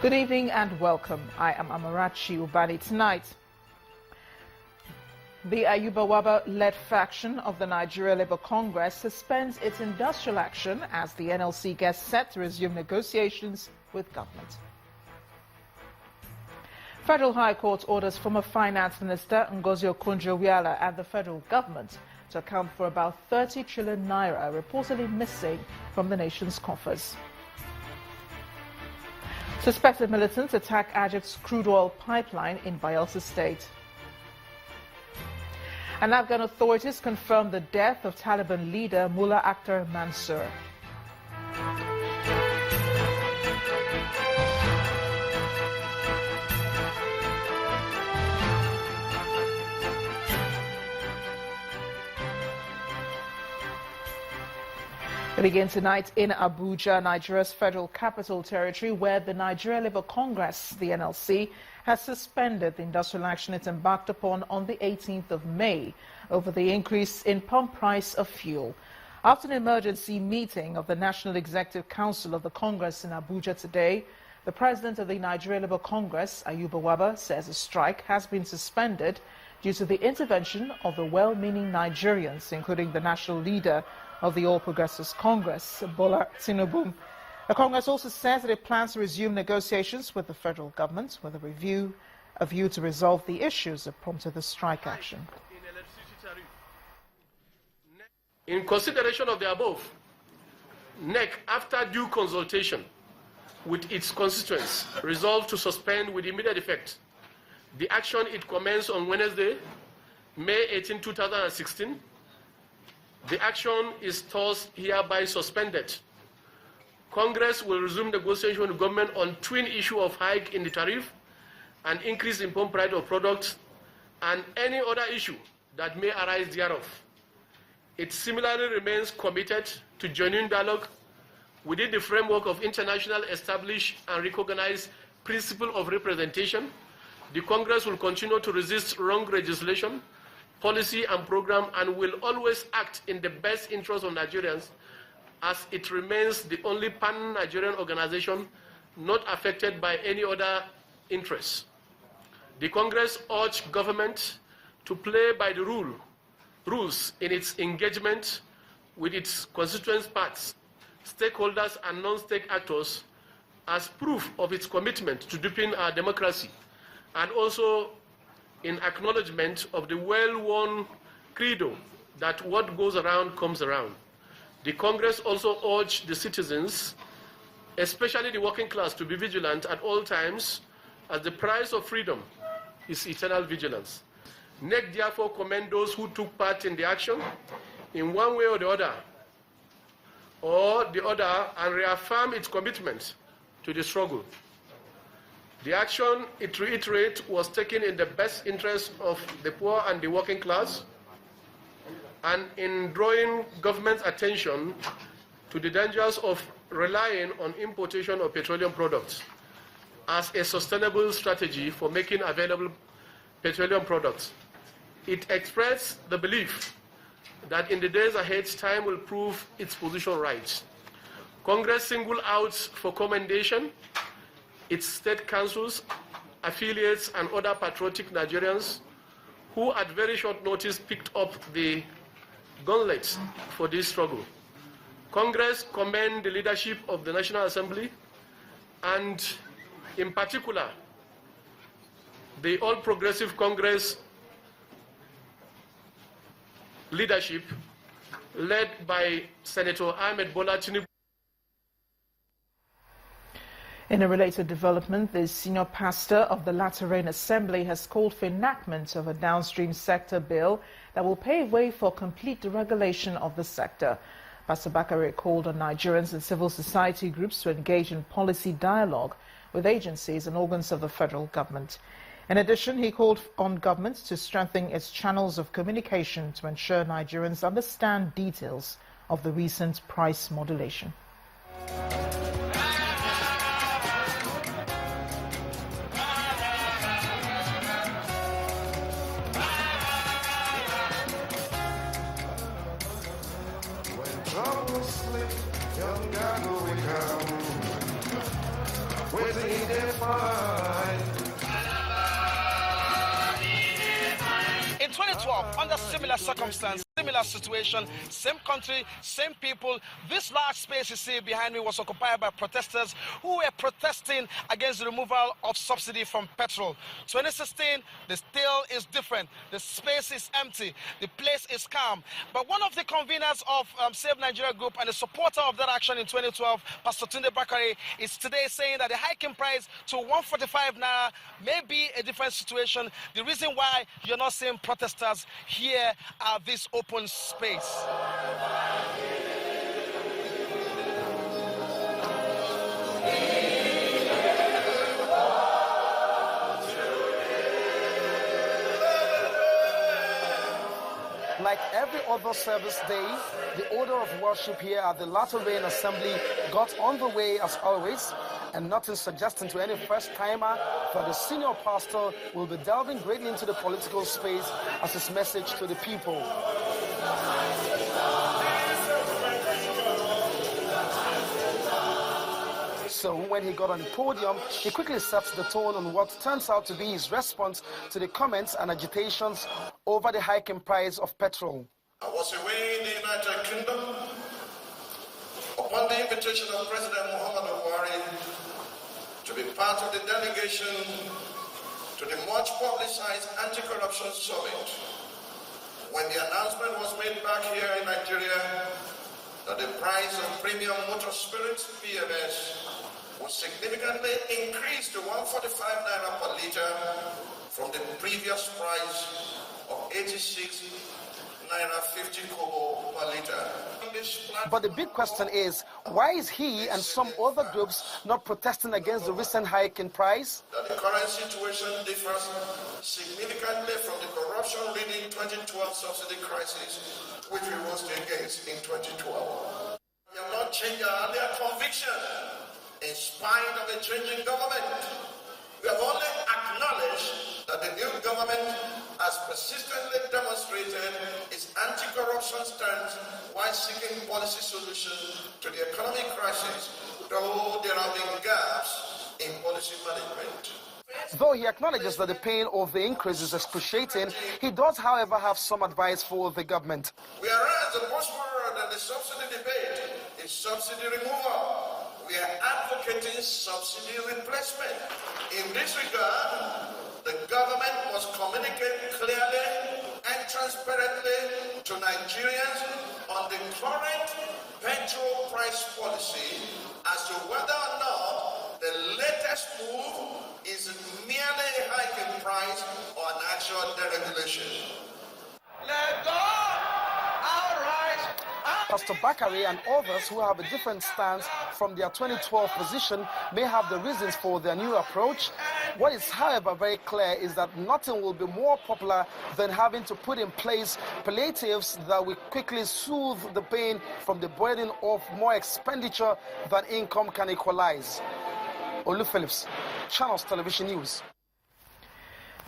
Good evening and welcome. I am Amarachi Ubani. Tonight, the Wabba-Led faction of the Nigeria Labour Congress suspends its industrial action as the NLC gets set to resume negotiations with government. Federal High Court orders former Finance Minister Ngozi Okonjo-Iweala and the federal government to account for about 30 trillion naira reportedly missing from the nation's coffers. Suspected militants attack Egypt's crude oil pipeline in Bayelsa State. And Afghan authorities confirm the death of Taliban leader Mullah Akhtar Mansour. We begin tonight in Abuja, Nigeria's federal capital territory, where the Nigeria Labour Congress, the NLC, has suspended the industrial action it embarked upon on the 18th of May over the increase in pump price of fuel. After an emergency meeting of the National Executive Council of the Congress in Abuja today, the president of the Nigeria Labour Congress, Ayuba Wabba, says the strike has been suspended due to the intervention of the well-meaning Nigerians, including the national leader of the All Progressives Congress, Bola Tinubu. The Congress also says that it plans to resume negotiations with the federal government with a view to resolve the issues that prompted the strike action. In consideration of the above, NEC, after due consultation with its constituents, resolved to suspend with immediate effect the action it commenced on Wednesday, May 18, 2016. The action is thus hereby suspended. Congress will resume negotiation with the government on twin issue of hike in the tariff and increase in pump price of products and any other issue that may arise thereof. It similarly remains committed to genuine dialogue within the framework of international established and recognized principle of representation. The Congress will continue to resist wrong legislation, policy and program, and will always act in the best interest of Nigerians, as it remains the only pan-Nigerian organization not affected by any other interests. The Congress urged government to play by the rules in its engagement with its constituent parts, stakeholders and non-state actors as proof of its commitment to deepen our democracy, and also in acknowledgement of the well-worn credo that what goes around comes around. The Congress also urged the citizens, especially the working class, to be vigilant at all times, as the price of freedom is eternal vigilance. NEC therefore commend those who took part in the action in one way or the other, and reaffirm its commitment to the struggle. The action, it reiterates, was taken in the best interest of the poor and the working class, and in drawing government's attention to the dangers of relying on importation of petroleum products as a sustainable strategy for making available petroleum products. It expressed the belief that in the days ahead, time will prove its position right. Congress singled out for commendation its state councils, affiliates, and other patriotic Nigerians who at very short notice picked up the gauntlet for this struggle. Congress commend the leadership of the National Assembly and, in particular, the All Progressive Congress leadership led by Senator Ahmed Bola Tinubu. In a related development, the senior pastor of the Latter Rain Assembly has called for enactment of a downstream sector bill that will pave way for complete deregulation of the sector. Pastor Bakare called on Nigerians and civil society groups to engage in policy dialogue with agencies and organs of the federal government. In addition, he called on government to strengthen its channels of communication to ensure Nigerians understand details of the recent price modulation. In 2012, under similar circumstances, similar situation, same country, same people, this large space you see behind me was occupied by protesters who were protesting against the removal of subsidy from petrol. 2016, the still is different. The space is empty. The place is calm. But one of the conveners of Save Nigeria Group and a supporter of that action in 2012, Pastor Tunde Bakare, is today saying that the hiking price to 145 naira may be a different situation. The reason why you're not seeing protesters here at this open space. Like every other service day, the order of worship here at the Latter Rain Assembly got on the way as always, and nothing suggesting to any first-timer that the senior pastor will be delving greatly into the political space as his message to the people. So when he got on the podium, he quickly sets the tone on what turns out to be his response to the comments and agitations over the hiking price of petrol. I was away in the United Kingdom upon the invitation of President Muhammadu Buhari to be part of the delegation to the much publicized anti-corruption summit. When the announcement was made back here in Nigeria that the price of premium motor spirits, PMS, was significantly increased to 145 naira per liter from the previous price of 86 naira 50 kobo per liter. But the big question is, why is he and some other groups not protesting against the recent hike in price? That the current situation differs significantly from the corruption-ridden 2012 subsidy crisis, which we rose against in 2012. We have not changed our earlier conviction in spite of the changing government. We have only acknowledged that the new government has persistently demonstrated its anti-corruption stance while seeking policy solutions to the economic crisis, though there have been gaps in policy management. Though he acknowledges that the pain of the increase is excruciating, he does, however, have some advice for the government. Whereas the buzzword and the subsidy debate is subsidy removal, we are advocating subsidy replacement. In this regard, the government must communicate clearly and transparently to Nigerians on the current petrol price policy as to whether or not the latest move is merely a hike in price or an actual deregulation. Let go! All right! Pastor Bakare and others who have a different stance from their 2012 position may have the reasons for their new approach. What is, however, very clear is that nothing will be more popular than having to put in place palliatives that will quickly soothe the pain from the burden of more expenditure than income can equalize. Olu Phillips, Channels Television News.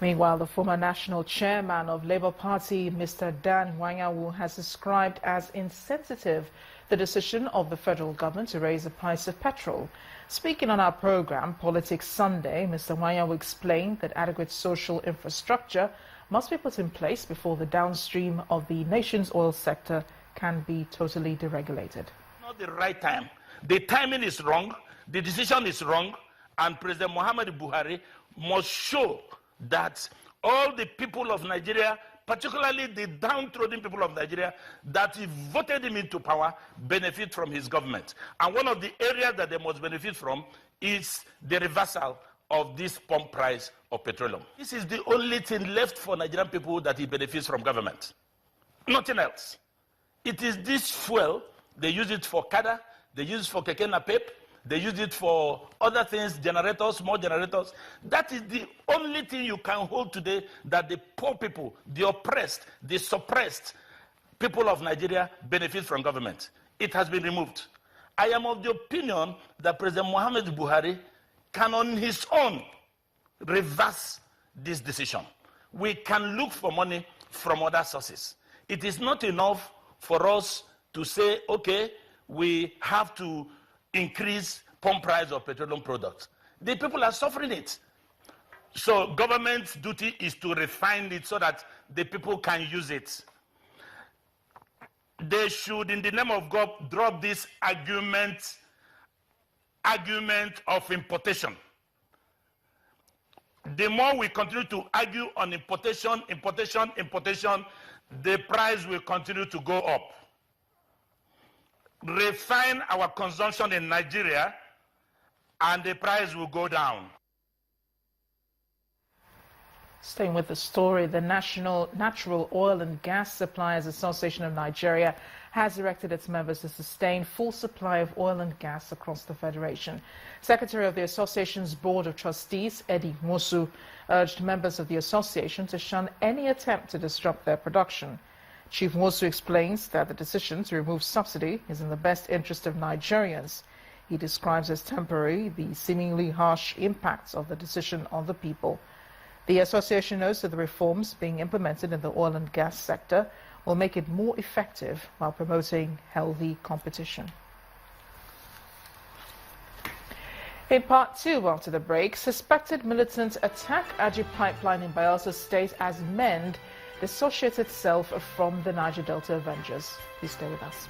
Meanwhile, the former national chairman of Labour Party, Mr. Dan Wanyawu, has described as insensitive the decision of the federal government to raise the price of petrol. Speaking on our program, Politics Sunday, Mr. Wanyawu explained that adequate social infrastructure must be put in place before the downstream of the nation's oil sector can be totally deregulated. Not the right time. The timing is wrong, the decision is wrong, and President Muhammadu Buhari must show that all the people of Nigeria, particularly the downtrodden people of Nigeria that he voted him into power, benefit from his government. And one of the areas that they must benefit from is the reversal of this pump price of petroleum. This is the only thing left for Nigerian people that he benefits from government. Nothing else. It is this fuel, they use it for kada, they use it for keke napep, they use it for other things, generators, small generators. That is the only thing you can hold today that the poor people, the oppressed, the suppressed people of Nigeria benefit from government. It has been removed. I am of the opinion that President Muhammadu Buhari can on his own reverse this decision. We can look for money from other sources. It is not enough for us to say, okay, we have to increase pump price of petroleum products. The people are suffering it. So government's duty is to refine it so that the people can use it. They should, in the name of God, drop this argument of importation. The more we continue to argue on importation, the price will continue to go up. Refine our consumption in Nigeria, and the price will go down. Staying with the story, the National Natural Oil and Gas Suppliers Association of Nigeria has directed its members to sustain full supply of oil and gas across the federation. Secretary of the association's Board of Trustees, Eddie Mosu, urged members of the association to shun any attempt to disrupt their production. Chief Mosu explains that the decision to remove subsidy is in the best interest of Nigerians. He describes as temporary the seemingly harsh impacts of the decision on the people. The association notes that the reforms being implemented in the oil and gas sector will make it more effective while promoting healthy competition. In part two, after the break, suspected militants attack Aji pipeline in Bayelsa State as MEND dissociates itself from the Niger Delta Avengers. Please stay with us.